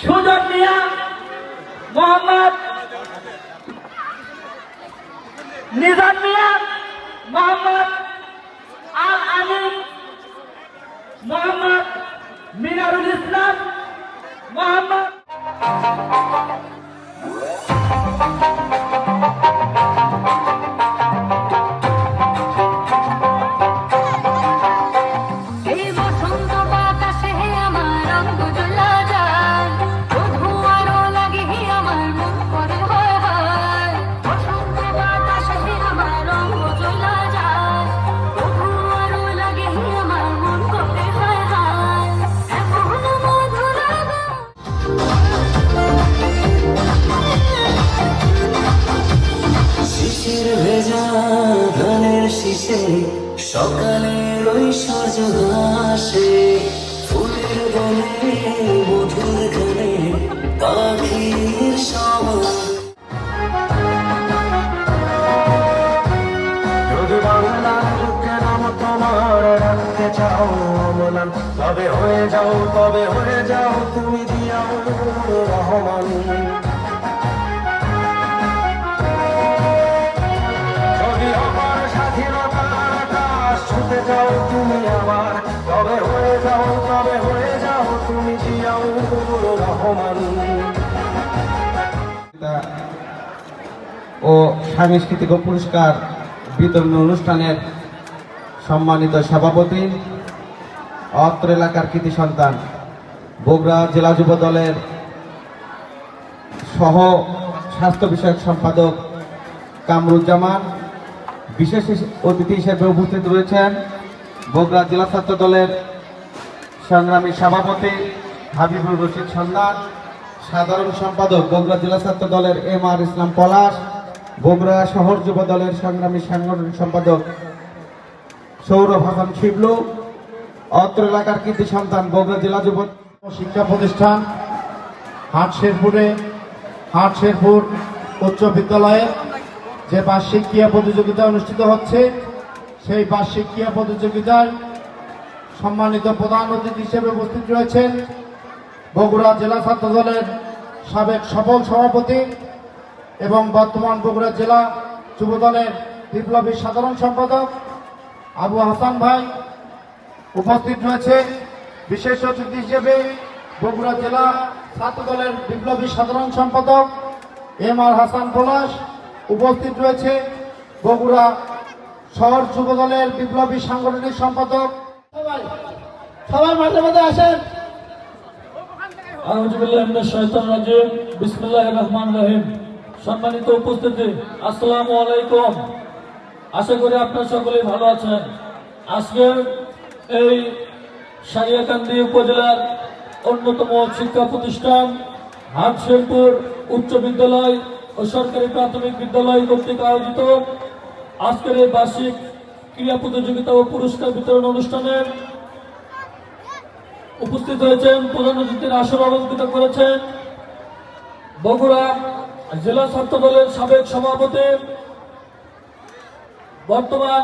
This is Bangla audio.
সুজন মিয়া, মোহাম্মদ নিজাম মিয়া, মোহাম্মদ আল আমিন, মোহাম্মদ মিনারুল ইসলাম, মোহাম্মদ সকালের ঐশ্বর্য হাসে ফুলের বনে মধুর গানে পাখির সমান। যদি বাংলার বুকে নাম তোমার রাখতে চাও অমলান, তবে হয়ে যাও তুমি জিয়াউর রহমান। যাও তুমি আমার, তবে হয়ে যাও তুমি জিয়াউর রহমান। ও সাংস্কৃতিক পুরস্কার বিতরণ অনুষ্ঠানের সম্মানিত সভাপতি, অত্র এলাকার কৃতি সন্তান বগুড়া জেলা যুব দলের সহ স্বাস্থ্য বিষয়ক সম্পাদক কামরুজ্জামান, বিশেষ অতিথি হিসেবে উপস্থিত রয়েছেন বগুড়া জেলা ছাত্র দলের সংগ্রামী সভাপতি হাবিবুর রশিদ সন্ধান, সাধারণ সম্পাদক বগুড়া জেলা ছাত্র দলের এম.আর. ইসলাম পলাশ, বগুড়া শহর যুব দলের সংগ্রামী সাংগঠনিক সম্পাদক সৌরভ হাসান শিবলু, অত্র এলাকার কৃতি সন্তান বগুড়া জেলা যুব শিক্ষা প্রতিষ্ঠান হাটশেরপুর উচ্চ বিদ্যালয়ে যে বার্ষিক ক্রীড়া প্রতিযোগিতা অনুষ্ঠিত হচ্ছে, সেই বার্ষিক ক্রীড়া প্রতিযোগিতায় সম্মানিত প্রধান অতিথি হিসেবে উপস্থিত রয়েছেন বগুড়া জেলা ছাত্র দলের সাবেক সফল সভাপতি এবং বর্তমান বগুড়া জেলা যুব দলের বিপ্লবী সাধারণ সম্পাদক আবু হাসান ভাই। উপস্থিত রয়েছে বিশেষ অতিথি হিসেবে বগুড়া জেলা ছাত্র দলের বিপ্লবী সাধারণ সম্পাদক এম.আর. হাসান পলাশ। উপস্থিত রয়েছে বগুড়া শহর যুব দলের বিপ্লবী সাংগঠনিক সম্পাদক। সবাই মাঝে মাঝে আসেন। বিসমিল্লাহির রহমানির রহিম। সম্মানিত উপস্থিতি, আসসালামু আলাইকুম। আশা করি আপনারা সকলেই ভালো আছেন। আজকে এই সারিয়াকান্দি উপজেলার অন্যতম শিক্ষা প্রতিষ্ঠান হাটশেরপুর উচ্চ বিদ্যালয় ও সরকারি প্রাথমিক বিদ্যালয় কর্তৃক আয়োজিত আজকের এই বার্ষিক ক্রীড়া প্রতিযোগিতা ও পুরস্কার বিতরণ অনুষ্ঠানে উপস্থিত হয়েছেন। প্রধান অতিথির আসন অলঙ্কৃত করেছেন বগুড়া জেলা ছাত্র দলের সাবেক সভাপতি, বর্তমান